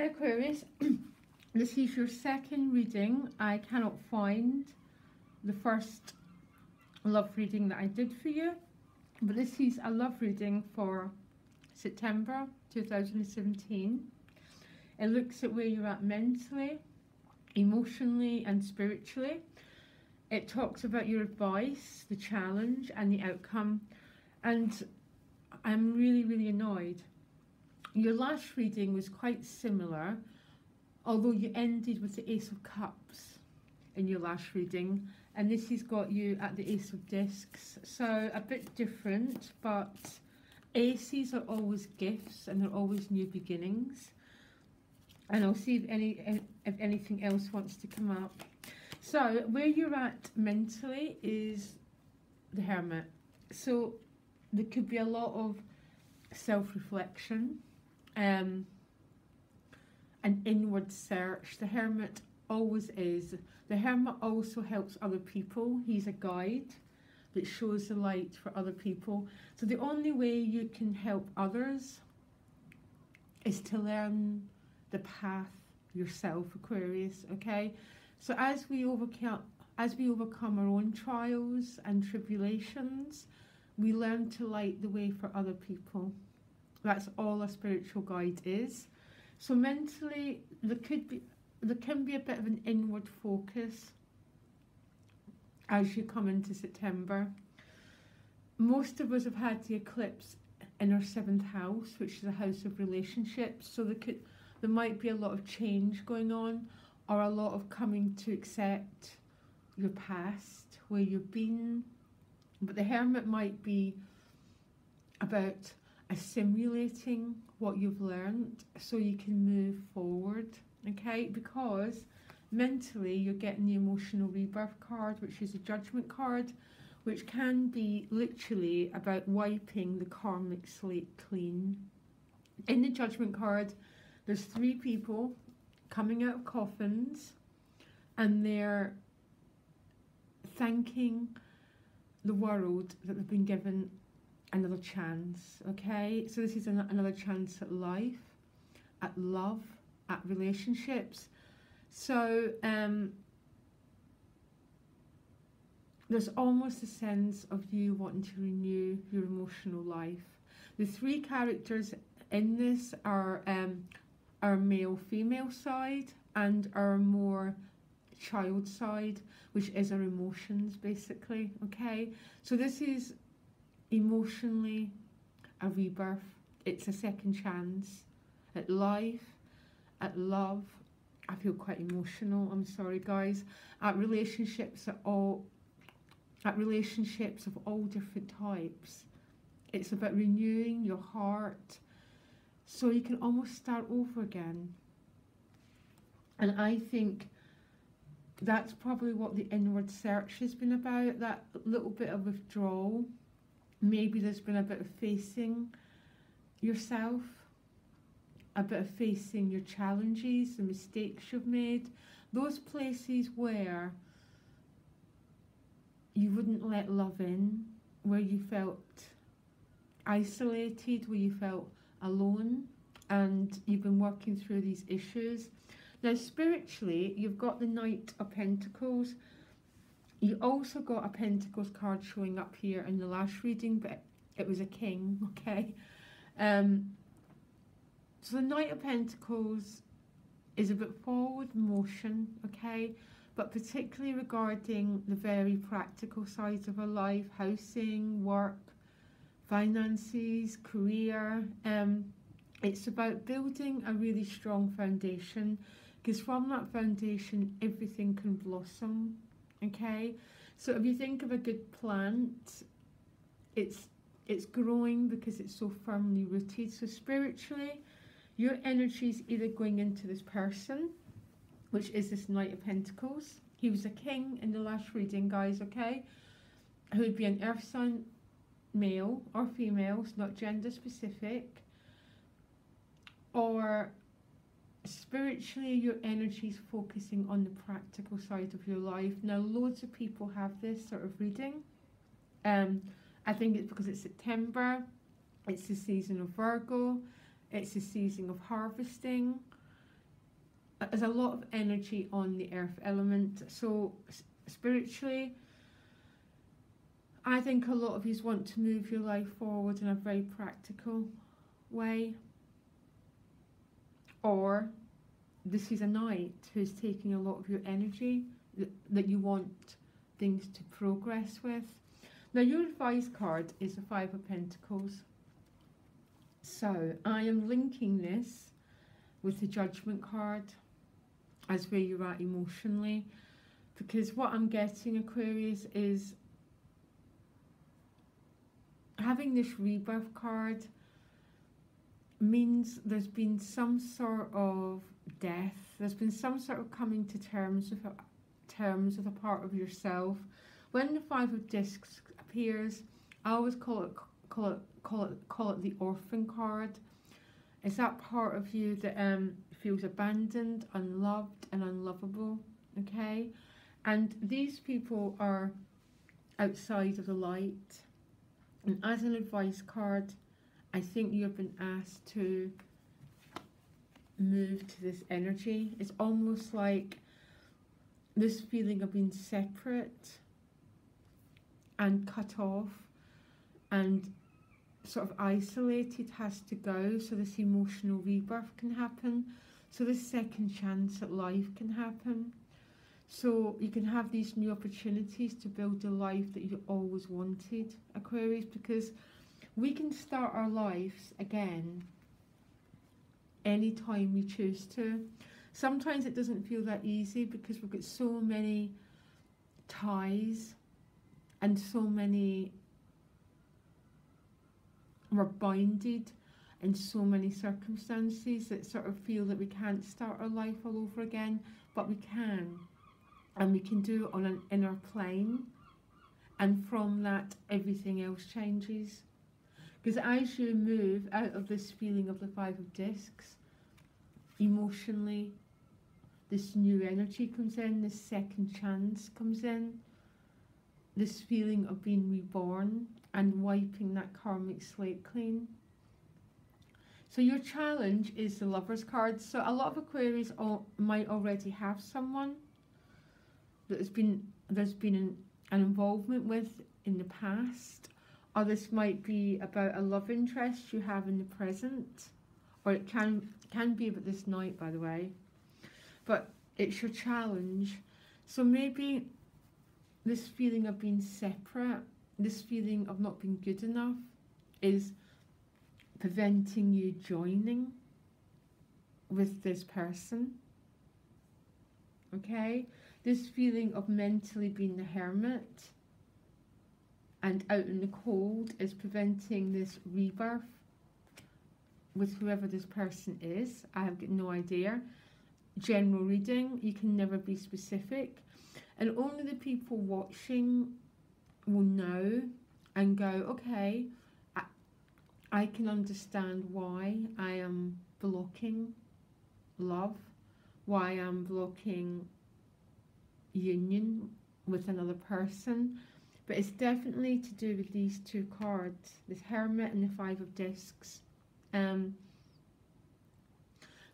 Aquarius, this is your second reading. I cannot find the first love reading that I did for you, but this is a love reading for September 2017. It looks at where you're at mentally, emotionally and spiritually. It talks about your advice, the challenge and the outcome, and I'm really annoyed. Your last reading was quite similar, although you ended with the Ace of Cups in your last reading, and this has got you at the Ace of Discs, so a bit different, but aces are always gifts and they're always new beginnings. And I'll see if anything else wants to come up. So where you're at mentally is the Hermit. So there could be a lot of self-reflection, an inward search. The Hermit always is. The Hermit also helps other people. He's a guide that shows the light for other people. So the only way you can help others is to learn the path yourself, Aquarius, okay? So as we overcome our own trials and tribulations, we learn to light the way for other people. That's all a spiritual guide is. So mentally, there can be a bit of an inward focus as you come into September. Most of us have had the eclipse in our 7th house, which is a house of relationships. So there might be a lot of change going on, or a lot of coming to accept your past, where you've been. But the Hermit might be about assimilating what you've learned so you can move forward, okay? Because mentally you're getting the emotional rebirth card, which is a judgment card, which can be literally about wiping the karmic slate clean. In the judgment card, there's 3 people coming out of coffins, and they're thanking the world that they've been given another chance, okay? So this is another chance at life, at love, at relationships. So there's almost a sense of you wanting to renew your emotional life. The 3 characters in this are our male-female side and our more child side, which is our emotions, basically, okay? So this is emotionally a rebirth. It's a second chance at life, at love. I feel quite emotional, I'm sorry guys. At relationships of all different types. It's about renewing your heart so you can almost start over again. And I think that's probably what the inward search has been about, that little bit of withdrawal. Maybe there's been a bit of facing yourself, a bit of facing your challenges, the mistakes you've made, those places where you wouldn't let love in, where you felt isolated, where you felt alone, and you've been working through these issues. Now spiritually, you've got the Knight of Pentacles. You also got a Pentacles card showing up here in the last reading, but it was a king, okay? So the Knight of Pentacles is a bit forward motion, okay? But particularly regarding the very practical sides of our life, housing, work, finances, career. It's about building a really strong foundation, because from that foundation, everything can blossom, okay? So if you think of a good plant, it's growing because it's so firmly rooted. So spiritually, your energy is either going into this person, which is this Knight of Pentacles. He was a king in the last reading, guys, okay? Who would be an earth sign, male or female, it's not gender specific. Or spiritually, your energy is focusing on the practical side of your life. Now, loads of people have this sort of reading. I think it's because it's September, it's the season of Virgo, it's the season of harvesting. there's a lot of energy on the earth element. So spiritually, I think a lot of you want to move your life forward in a very practical way. Or this is a knight who's taking a lot of your energy that you want things to progress with. Now your advice card is the Five of Pentacles. So I am linking this with the Judgment card as where you're at emotionally, because what I'm getting, Aquarius, is having this rebirth card means there's been some sort of death, there's been some sort of coming to terms with a part of yourself. When the Five of Discs appears, I always call it the orphan card. It's that part of you that feels abandoned, unloved and unlovable, okay? And these people are outside of the light. And as an advice card, I think you've been asked to move to this energy. It's almost like this feeling of being separate and cut off and sort of isolated has to go, so this emotional rebirth can happen, so this second chance at life can happen, so you can have these new opportunities to build a life that you always wanted, Aquarius, because we can start our lives again anytime we choose to. Sometimes it doesn't feel that easy because we've got so many ties and so many, we're bounded in so many circumstances that sort of feel that we can't start our life all over again, but we can, and we can do it on an inner plane, and from that everything else changes. Because as you move out of this feeling of the Five of Discs, emotionally, this new energy comes in, this second chance comes in, this feeling of being reborn and wiping that karmic slate clean. So your challenge is the Lover's card. So a lot of Aquarius might already have someone that there's been an involvement with in the past, or this might be about a love interest you have in the present, or it can be about this night, by the way, but it's your challenge. So maybe this feeling of being separate, this feeling of not being good enough is preventing you joining with this person, okay? This feeling of mentally being the hermit and out in the cold is preventing this rebirth with whoever this person is. I have got no idea. General reading, you can never be specific, and only the people watching will know and go, okay, I can understand why I am blocking love, why I'm blocking union with another person. But it's definitely to do with these two cards, this Hermit and the Five of Discs. There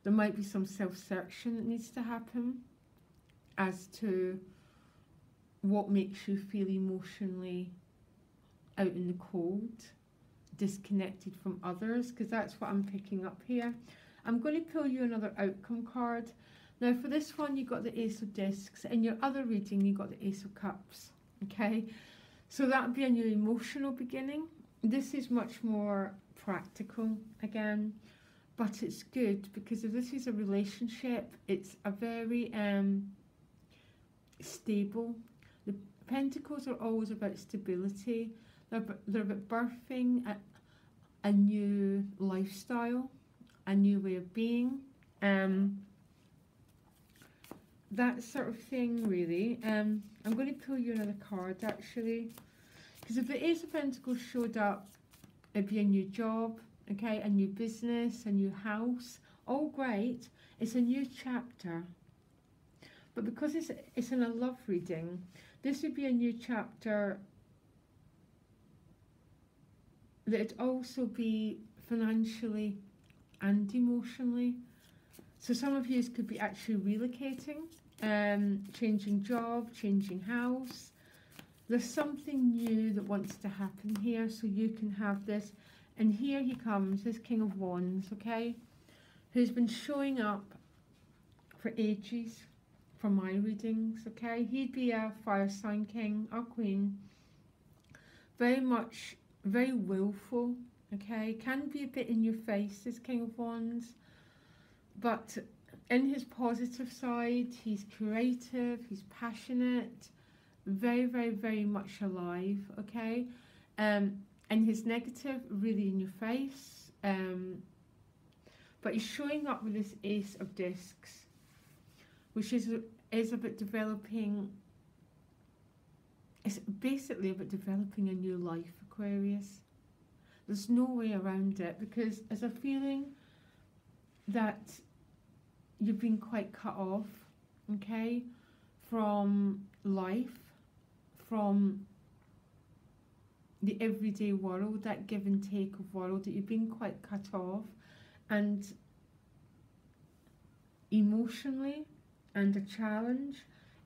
might be some self-searching that needs to happen as to what makes you feel emotionally out in the cold, disconnected from others, because that's what I'm picking up here. I'm going to pull you another outcome card. Now for this one you got the Ace of Discs, in your other reading you got the Ace of Cups, okay? So that would be a new emotional beginning. This is much more practical again, but it's good because if this is a relationship, it's a very stable. The Pentacles are always about stability. They're about birthing a new lifestyle, a new way of being, that sort of thing, really. I'm going to pull you another card, actually, because if the Ace of Pentacles showed up, it'd be a new job, okay, a new business, a new house, all great. It's a new chapter. But because it's in a love reading, this would be a new chapter that'd also be financially and emotionally. So some of you could be actually relocating, changing job, changing house. There's something new that wants to happen here, so you can have this. And here he comes, this King of Wands, okay, who's been showing up for ages for my readings, okay. He'd be a fire sign king or queen, very much, very willful, okay, can be a bit in your face, this King of Wands, but in his positive side, he's creative, he's passionate, very, very, very much alive, okay. And his negative, really in your face, but he's showing up with this Ace of Discs, which is about developing, it's basically about developing a new life, Aquarius. There's no way around it, because there's a feeling that you've been quite cut off, okay, from life, from the everyday world, that give and take of world, that you've been quite cut off, and emotionally, and a challenge,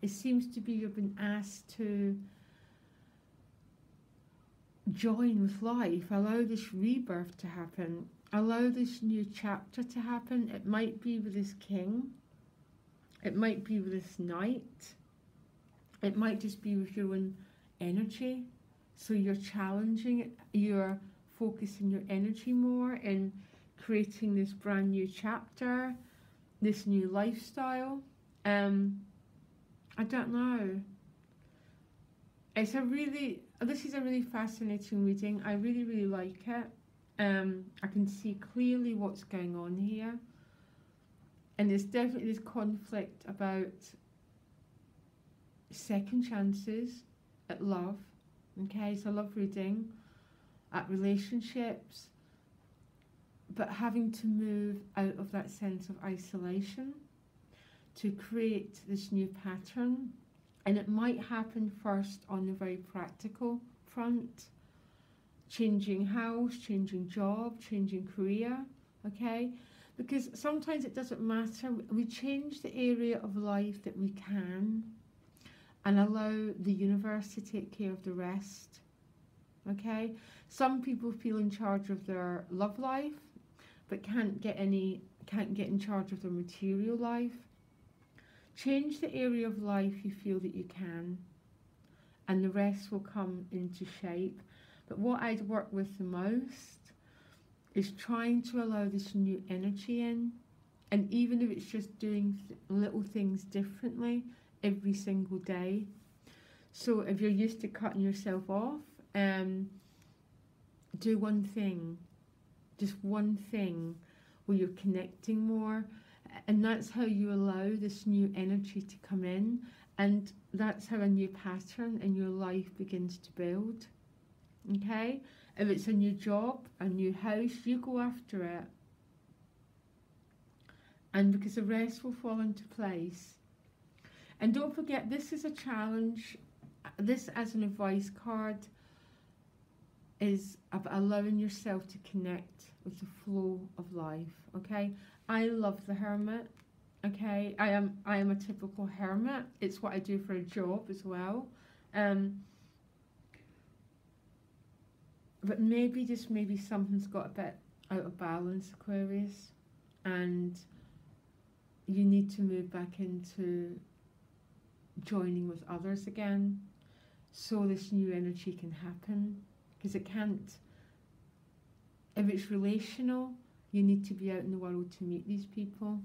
it seems to be you've been asked to join with life, allow this rebirth to happen, allow this new chapter to happen. It might be with this king, it might be with this knight, it might just be with your own energy. So you're challenging it, you're focusing your energy more in creating this brand new chapter, this new lifestyle. I don't know. This is a really fascinating reading. I really, really like it. I can see clearly what's going on here. And there's definitely this conflict about second chances at love. Okay, so love reading, at relationships, but having to move out of that sense of isolation to create this new pattern. And it might happen first on the very practical front, changing house, changing job, changing career, okay? Because sometimes it doesn't matter. We change the area of life that we can and allow the universe to take care of the rest, okay? Some people feel in charge of their love life, but can't get in charge of their material life. Change the area of life you feel that you can, and the rest will come into shape. But what I'd work with the most is trying to allow this new energy in, and even if it's just doing little things differently every single day. So if you're used to cutting yourself off, do one thing, just one thing where you're connecting more, and that's how you allow this new energy to come in, and that's how a new pattern in your life begins to build, okay? If it's a new job, a new house, you go after it, and because the rest will fall into place. And don't forget, this is a challenge. This, as an advice card, is about allowing yourself to connect with the flow of life, okay? I love the Hermit, okay? I am a typical hermit. It's what I do for a job as well. But maybe, just maybe, something's got a bit out of balance, Aquarius, and you need to move back into joining with others again, so this new energy can happen. Because it can't, if it's relational, you need to be out in the world to meet these people.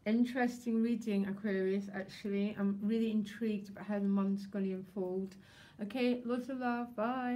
Interesting reading, Aquarius, actually. I'm really intrigued about how the month's going to unfold. Okay, lots of love, bye.